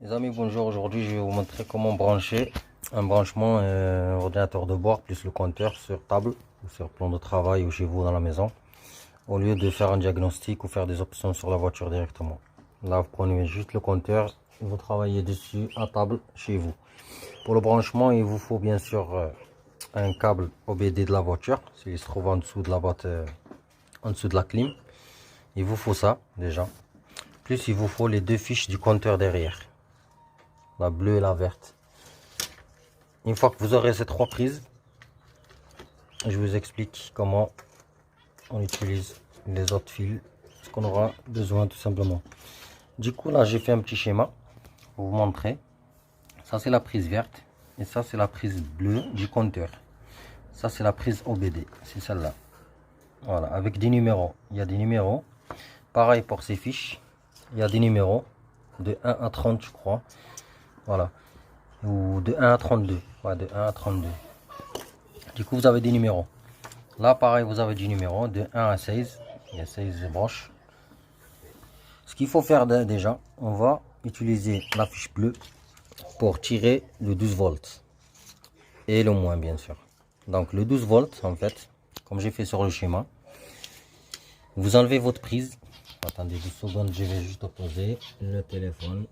Les amis, bonjour. Aujourd'hui, je vais vous montrer comment brancher un branchement ordinateur de bord plus le compteur sur table ou sur plan de travail ou chez vous dans la maison, au lieu de faire un diagnostic ou faire des options sur la voiture directement. Là, vous prenez juste le compteur et vous travaillez dessus à table chez vous. Pour le branchement, il vous faut bien sûr un câble OBD de la voiture, s'il se trouve en dessous de la boîte, en dessous de la clim. Il vous faut ça déjà. Plus il vous faut les deux fiches du compteur derrière, la bleue et la verte. Une fois que vous aurez ces trois prises, je vous explique comment on utilise les autres fils, ce qu'on aura besoin tout simplement. Du coup là, j'ai fait un petit schéma pour vous montrer. Ça c'est la prise verte et ça c'est la prise bleue du compteur. Ça c'est la prise OBD, c'est celle-là. Voilà, avec des numéros. Il y a des numéros. Pareil pour ces fiches. Il y a des numéros de 1 à 30 je crois. Voilà. Ou de 1 à 32. Ouais, de 1 à 32. Du coup vous avez des numéros. Là pareil vous avez des numéros de 1 à 16. Il y a 16 broches. Ce qu'il faut faire déjà, on va utiliser la fiche bleue pour tirer le 12 volts. Et le moins bien sûr. Donc le 12 volts en fait, comme j'ai fait sur le schéma, vous enlevez votre prise. Attendez 2 secondes, je vais juste poser le téléphone.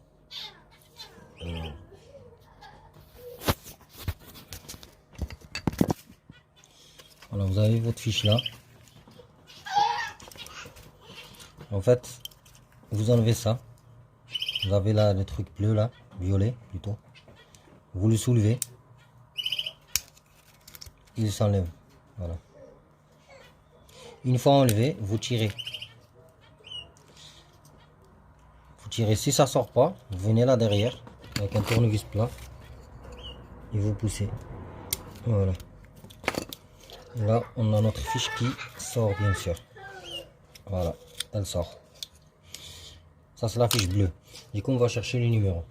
Voilà, vous avez votre fiche là. En fait, vous enlevez ça. Vous avez là le truc bleu là, violet plutôt. Vous le soulevez. Il s'enlève. Voilà. Une fois enlevé, vous tirez. Vous tirez. Si ça sort pas, vous venez là derrière avec un tournevis plat et vous poussez. Voilà. Là, on a notre fiche qui sort bien sûr. Voilà, elle sort. Ça c'est la fiche bleue. Du coup, on va chercher le numéro.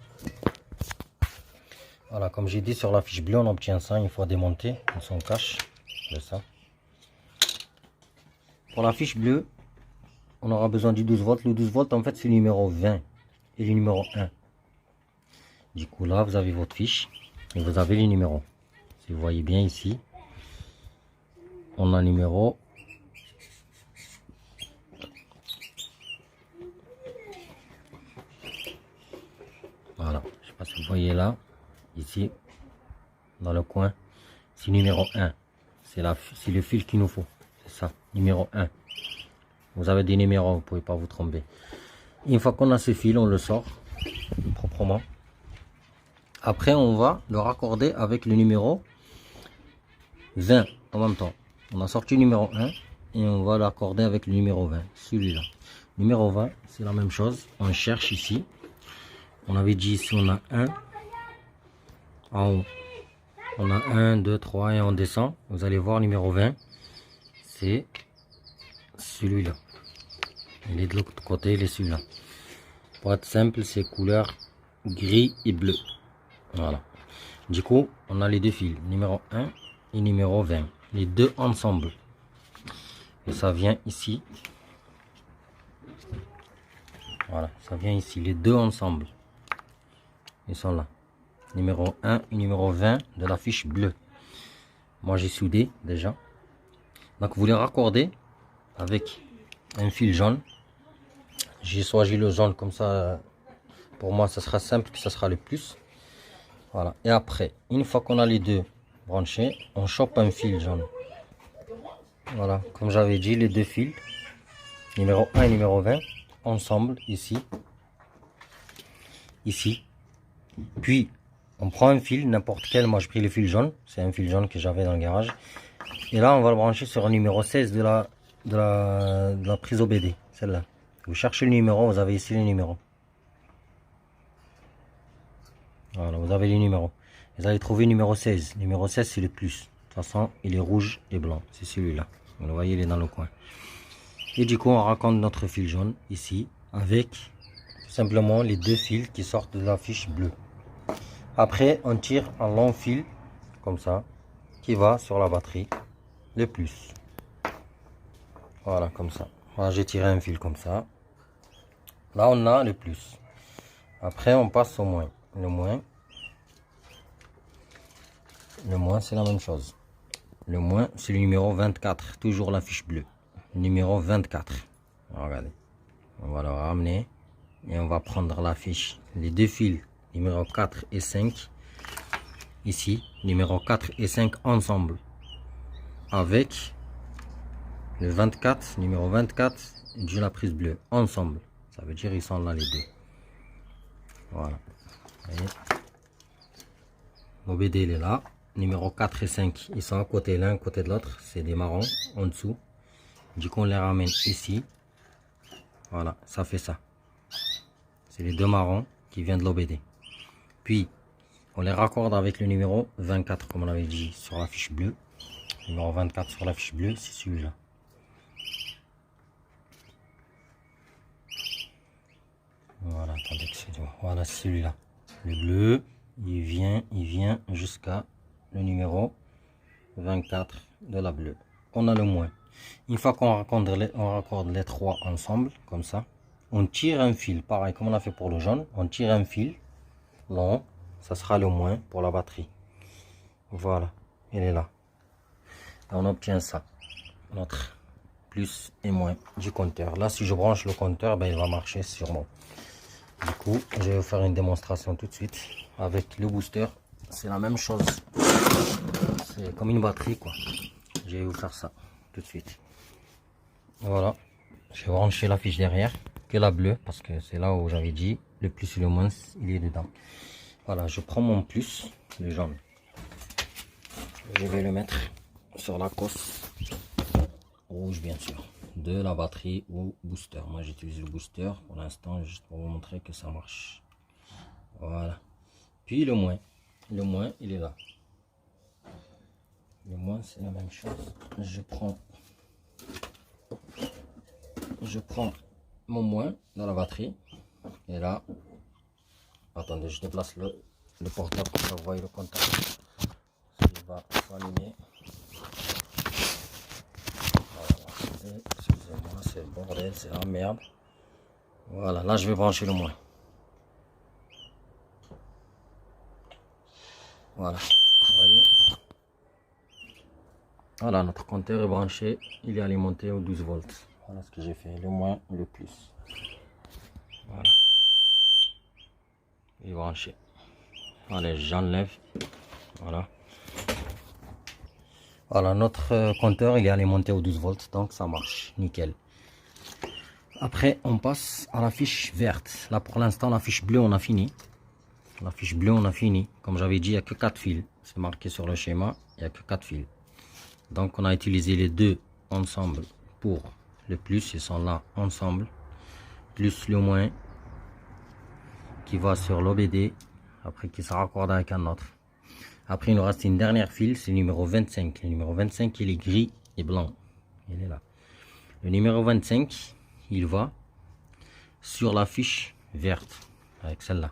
Voilà, comme j'ai dit sur la fiche bleue, on obtient ça une fois démonté. On s'en cache de ça. Pour la fiche bleue, on aura besoin du 12 volts. Le 12 volts, en fait, c'est le numéro 20 et le numéro 1. Du coup, là, vous avez votre fiche et vous avez les numéros. Si vous voyez bien ici, on a le numéro. Voilà, je ne sais pas si vous voyez là, ici, dans le coin, c'est numéro 1. C'est le fil qu'il nous faut. C'est ça, numéro 1. Vous avez des numéros, vous ne pouvez pas vous tromper. Une fois qu'on a ce fil, on le sort proprement. Après, on va le raccorder avec le numéro 20 en même temps. On a sorti le numéro 1 et on va l'accorder avec le numéro 20, celui-là. Numéro 20, c'est la même chose. On cherche ici. On avait dit ici, on a 1 en haut. On a 1, 2, 3 et on descend. Vous allez voir numéro 20. C'est celui-là. Il est de l'autre côté, il est celui-là. Pour être simple, c'est couleur gris et bleu. Voilà. Du coup, on a les deux fils, numéro 1 et numéro 20. Les deux ensemble. Et ça vient ici. Voilà, ça vient ici. Les deux ensemble. Ils sont là. Numéro 1 et numéro 20 de la fiche bleue. Moi, j'ai soudé déjà. Donc, vous les raccordez avec un fil jaune. J'ai choisi le jaune comme ça. Pour moi, ça sera simple, que ça sera le plus. Voilà. Et après, une fois qu'on a les deux branchés, on chope un fil jaune. Voilà. Comme j'avais dit, les deux fils, numéro 1 et numéro 20, ensemble, ici. Ici. Puis, on prend un fil, n'importe quel. Moi, j'ai pris le fil jaune. C'est un fil jaune que j'avais dans le garage. Et là, on va le brancher sur un numéro 16 de la prise OBD. Celle-là. Vous cherchez le numéro, vous avez ici le numéro. Voilà, vous avez les numéros. Vous allez trouver numéro 16. Numéro 16, c'est le plus. De toute façon, il est rouge et blanc. C'est celui-là. Vous le voyez, il est dans le coin. Et du coup, on raccorde notre fil jaune ici avec tout simplement les deux fils qui sortent de la fiche bleue. Après, on tire un long fil comme ça qui va sur la batterie. Le plus. Voilà, comme ça. Voilà, j'ai tiré un fil comme ça. Là, on a le plus. Après, on passe au moins. Le moins, c'est la même chose. Le moins, c'est le numéro 24. Toujours la fiche bleue. Numéro 24. Regardez. On va le ramener. Et on va prendre la fiche. Les deux fils, numéro 4 et 5. Ici, numéro 4 et 5 ensemble. Avec le 24, numéro 24 de la prise bleue. Ensemble. Ça veut dire ils sont là les deux. Voilà. L'OBD il est là. Numéro 4 et 5, ils sont à côté l'un, à côté de l'autre. C'est des marrons en dessous. Du coup, on les ramène ici. Voilà, ça fait ça. C'est les deux marrons qui viennent de l'OBD. Puis, on les raccorde avec le numéro 24, comme on avait dit sur la fiche bleue. Numéro 24 sur la fiche bleue, c'est celui-là. Voilà, attendez, excusez-moi. Voilà, c'est celui-là. Le bleu, il vient jusqu'à le numéro 24 de la bleue. On a le moins. Une fois qu'on raccorde les trois ensemble, comme ça, on tire un fil, pareil comme on a fait pour le jaune, on tire un fil long, ça sera le moins pour la batterie. Voilà, il est là. Et on obtient ça, notre plus et moins du compteur. Là, si je branche le compteur, ben, il va marcher sûrement. Du coup, je vais vous faire une démonstration tout de suite avec le booster. C'est la même chose. C'est comme une batterie, quoi. Je vais vous faire ça tout de suite. Voilà. Je vais brancher la fiche derrière, que la bleue, parce que c'est là où j'avais dit le plus et le moins, il est dedans. Voilà, je prends mon plus, le jaune. Je vais le mettre sur la cosse rouge, bien sûr, de la batterie ou booster. Moi, j'utilise le booster pour l'instant, juste pour vous montrer que ça marche. Voilà. Puis le moins, il est là. Le moins, c'est la même chose. Je prends mon moins dans la batterie. Et là, attendez, je déplace le portable pour que vous voyez le contact. Il va s'allumer. Voilà. Excusez-moi, c'est le bordel, c'est la merde. Voilà, là je vais brancher le moins. Voilà, vous voyez. Voilà, notre compteur est branché, il est alimenté aux 12 volts. Voilà ce que j'ai fait, le moins, le plus. Voilà. Il est branché. Allez, j'enlève. Voilà. Voilà, notre compteur il est alimenté aux 12 volts, donc ça marche, nickel. Après, on passe à la fiche verte. Là, pour l'instant, la fiche bleue, on a fini. La fiche bleue, on a fini. Comme j'avais dit, il n'y a que 4 fils. C'est marqué sur le schéma, il n'y a que 4 fils. Donc, on a utilisé les deux ensemble pour le plus. Ils sont là ensemble. Plus le moins qui va sur l'OBD. Après, qui se raccorde avec un autre. Après, il nous reste une dernière fil, c'est le numéro 25. Le numéro 25, il est gris et blanc. Il est là. Le numéro 25, il va sur la fiche verte, avec celle-là.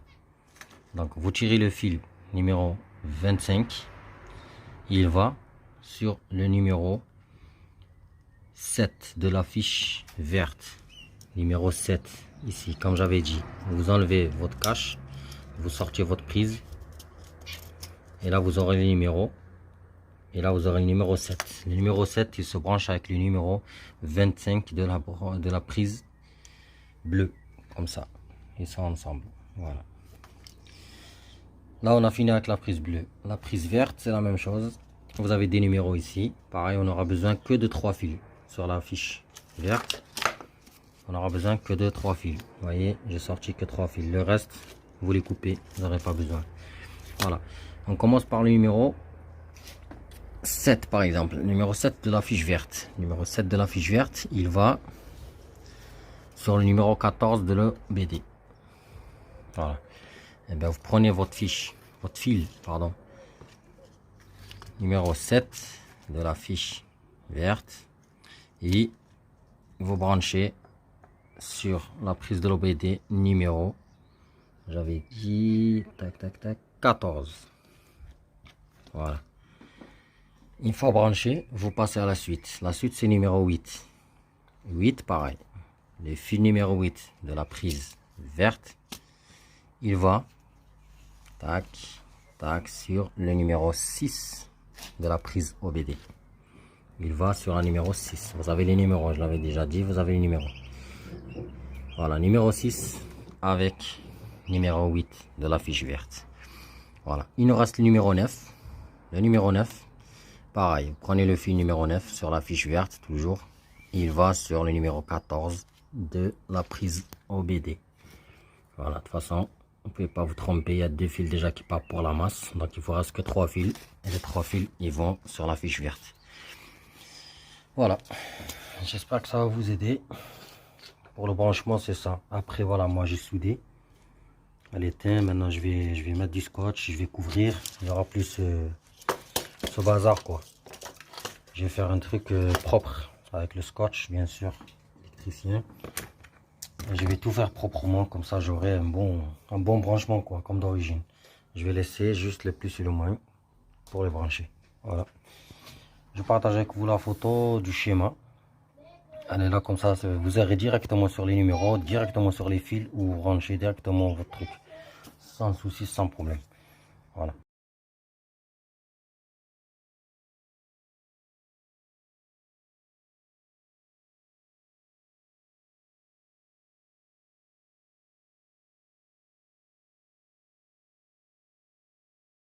Donc, vous tirez le fil numéro 25. Il va sur le numéro 7 de la fiche verte. Numéro 7, ici, comme j'avais dit. Vous enlevez votre cache, vous sortez votre prise. Et là, vous aurez le numéro. Et là, vous aurez le numéro 7. Le numéro 7, il se branche avec le numéro 25 de la prise bleue. Comme ça. Ils sont ensemble. Voilà. Là, on a fini avec la prise bleue. La prise verte, c'est la même chose. Vous avez des numéros ici. Pareil, on aura besoin que de 3 fils. Sur la fiche verte, on aura besoin que de 3 fils. Vous voyez, j'ai sorti que 3 fils. Le reste, vous les coupez. Vous n'aurez pas besoin. Voilà. On commence par le numéro 7 par exemple. Le numéro 7 de la fiche verte. Le numéro 7 de la fiche verte, il va sur le numéro 14 de l'OBD. Voilà. Et bien vous prenez votre fil, pardon. Numéro 7 de la fiche verte. Et vous branchez sur la prise de l'OBD numéro, j'avais dit, tac, tac, tac, 14. Voilà. Une fois branché, vous passez à la suite. La suite, c'est numéro 8. 8, pareil. Le fil numéro 8 de la prise verte, il va tac, tac, sur le numéro 6 de la prise OBD. Il va sur la numéro 6. Vous avez les numéros, je l'avais déjà dit, vous avez les numéros. Voilà, numéro 6 avec numéro 8 de la fiche verte. Voilà, il nous reste le numéro 9. Le numéro 9, pareil, vous prenez le fil numéro 9 sur la fiche verte, toujours. Il va sur le numéro 14 de la prise OBD. Voilà, de toute façon, vous ne pouvez pas vous tromper, il y a 2 fils déjà qui partent pour la masse. Donc il ne vous reste que 3 fils. Et les 3 fils, ils vont sur la fiche verte. Voilà, j'espère que ça va vous aider. Pour le branchement, c'est ça. Après, voilà, moi j'ai soudé. Elle éteint. Maintenant, je vais mettre du scotch. Je vais couvrir. Il y aura plus ce bazar, quoi. Je vais faire un truc propre avec le scotch, bien sûr, électricien. Et je vais tout faire proprement. Comme ça, j'aurai un bon branchement, quoi, comme d'origine. Je vais laisser juste le plus et le moins pour les brancher. Voilà. Je partage avec vous la photo du schéma. Elle est là comme ça, vous aurez directement sur les numéros, directement sur les fils ou vous branchez directement votre truc. Sans souci, sans problème. Voilà.